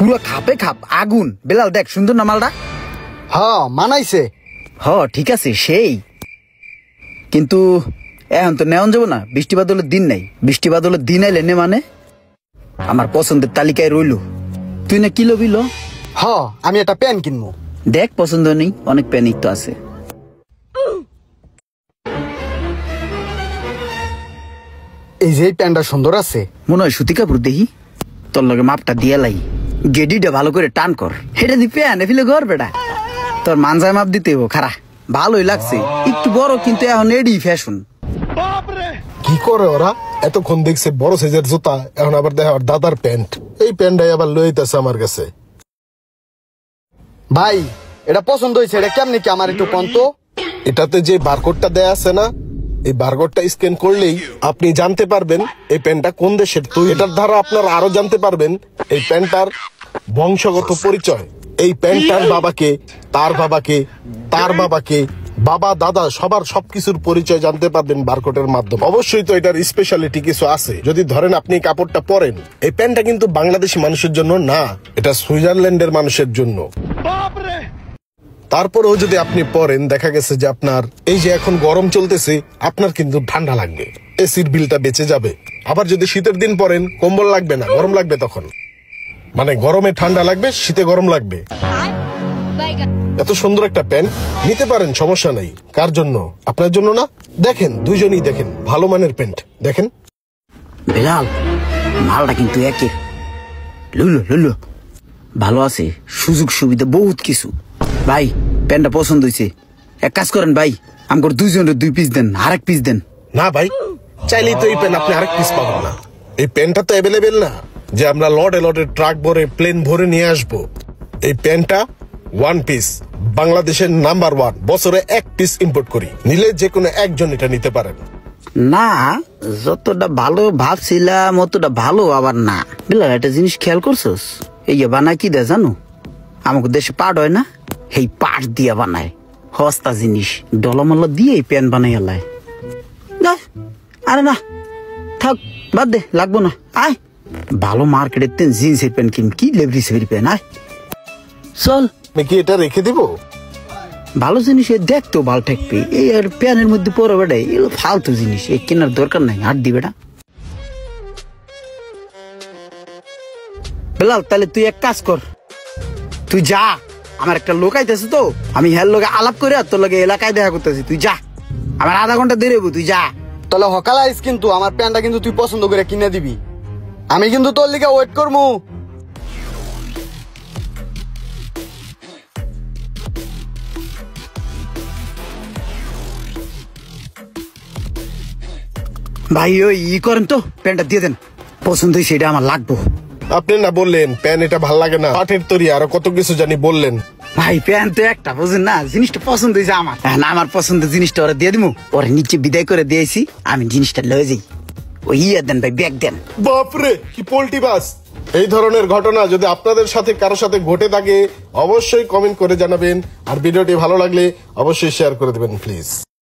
পুরো খাপে খাপ আগুন। বেলাল দেখ সুন্দর না মালটা? মানাইছে। ঠিক আছে সেই, কিন্তু এখন তো নেওয়া যাবো না, বৃষ্টি বাদলের দিন নাই। বৃষ্টি বাদলের দিন আইলে নে মানে আমার পছন্দের তালিকায় রইল। তুই না কিলো বিলো? আমি একটা প্যান কিনবো। দেখ পছন্দ নেই, অনেক প্যানিক তো আছে। এই যে প্যান্টটা সুন্দর আছে, মনে হয় সুতি কাপড়। দেখি তোর লগে মাপটা দিয়া লাই, গেডিটা ভালো করে টান কর। এটা দি প্যান এফিলে ঘর বেটা, তোর মানজায় মাপ দিতে হবো। খারা ভালোই লাগছে, একটু বড় কিন্তু এখন এডি ফ্যাশন। কি করে ওরা? এতক্ষণ দেখছে বড় সাইজের জুতা, এখন আবার দেখে আর দাদার প্যান্ট। এই প্যান্টটাই আবার লইতেছে আমার কাছে। ভাই এটা পছন্দ হয়েছে, এটা কেমনি কি আমার একটু কন্ত? এটাতে যে বারকোডটা দেয়া আছে না, এই বারকোডটা স্ক্যান করলেই আপনি জানতে পারবেন এই প্যান্টটা কোন দেশের। তো এটার দ্বারা আপনারা আরো জানতে পারবেন এই প্যান্টটার বংশগত পরিচয়। এই প্যান্টটার বাবাকে, তার বাবাকে, তার বাবাকে, বাবা দাদা সবার সবকিছুর পরিচয় জানতে পারবেন বারকোডের মাধ্যমে। অবশ্যই তো এটার স্পেশালিটি কিছু আছে। যদি ধরেন আপনি কাপড়টা পরেন, এই প্যান্টটা কিন্তু বাংলাদেশি মানুষের জন্য না, এটা সুইজারল্যান্ডের মানুষের জন্য। তারপরেও যদি আপনি পরেন, দেখা গেছে যে আপনার এই যে এখন গরম চলতেছে, আপনার কিন্তু ঠান্ডা লাগবে, এসির বিলটা বেঁচে যাবে। আবার যদি শীতের দিন পরেন, কম্বল লাগবে না, গরম লাগবে তখন। মানে গরমে ঠান্ডা লাগবে, শীতে গরম লাগবে। এত সুন্দর একটা প্যান্ট নিতে পারেন, সমস্যা নাই। কার জন্য? আপনার জন্য না? দেখেন দুইজনই দেখেন, ভালো মানের প্যান্ট দেখেন। বেলাল মালটা কিন্তু একে লুলো লুলো ভালো আছে, সুযোগ সুবিধা বহুত কিছু। ভাই প্যান্টটা পছন্দ হয়েছে, এক কাজ করেন ভাই, আমার দুইজনের 2 পিস দেন, আরেক পিস দেন। না ভাই, চাইলেই তো এই প্যান্ট আপনি আরেক পিস পাবেন না। এই প্যান্টটা তো অ্যাভেলেবেল না যে আমরা লটে লটে ট্রাক ভরে প্লেন ভরে নিয়ে আসবো। এই প্যান্টটা 1 পিস, বাংলাদেশের নাম্বার 1, বছরে 1 পিস ইম্পোর্ট করি। নিলে যে কোনো একজন এটা নিতে পারেন। না যতটা ভালো ভাবছিলাম অতটা ভালো আবার না। বেলাল একটা জিনিস খেয়াল করছোস? এই বানায় কি দেয় জানো? আমাকে দেশে পাট হয় না, এই পাট দিয়া বানায় সস্তা জিনিস, ডলামল্লা দিয়ে এই প্যান বানাই এলায়। আরে না থাক, বাদ দে, লাগবো না। আয় ভালো মার্কেটের তেন জিন্সের প্যান্ট কিন, কি লেবরি সেবরি প্যান্ট। আয় চল। আমি কি এটা রেখে দিব? ভালো জিনিস দেখতেও ভালো ঠেকবে, এই আর প্যানের মধ্যে পরে বেটাই এগুলো ফালতু জিনিস, এই কেনার দরকার নাই। হাট দি বেটা। বেলাল তাহলে তুই এক কাজ কর, তুই যা, আমার একটা লোক আইতেছে তো, আমি হ্যার লোকে আলাপ করে আর তোর লোকে এলাকায় দেখা করতেছি। তুই যা, আমার আধা ঘন্টা দেরি হবো, তুই যা। তাহলে সকাল আইস, কিন্তু আমার প্যান্টটা কিন্তু তুই পছন্দ করে কিনে দিবি, আমি কিন্তু তোর লিগে ওয়েট করবো। ভাই ওই করেন তো, প্যান্টটা দিয়ে দেন, পছন্দ হয়েছে, এটা আমার লাগবো। আপনি না বললেন প্যান্ট এটা ভাল লাগে না, পাটের তৈরি, আরো কত কিছু জানি বললেন। ভাই প্যান্ট তো একটা, বুঝেন না, জিনিসটা পছন্দ হয়েছে আমার। না আমার পছন্দের জিনিসটা ওরা দিয়ে দিব, ওরা নিচে বিদায় করে দিয়েছি, আমি জিনিসটা লয়ে যাই। ওই দেন ভাই, ব্যাগ দেন। বাপরে কি পোল্টি বাস! এই ধরনের ঘটনা যদি আপনাদের সাথে কারো সাথে ঘটে থাকে, অবশ্যই কমেন্ট করে জানাবেন। আর ভিডিওটি ভালো লাগলে অবশ্যই শেয়ার করে দেবেন প্লিজ।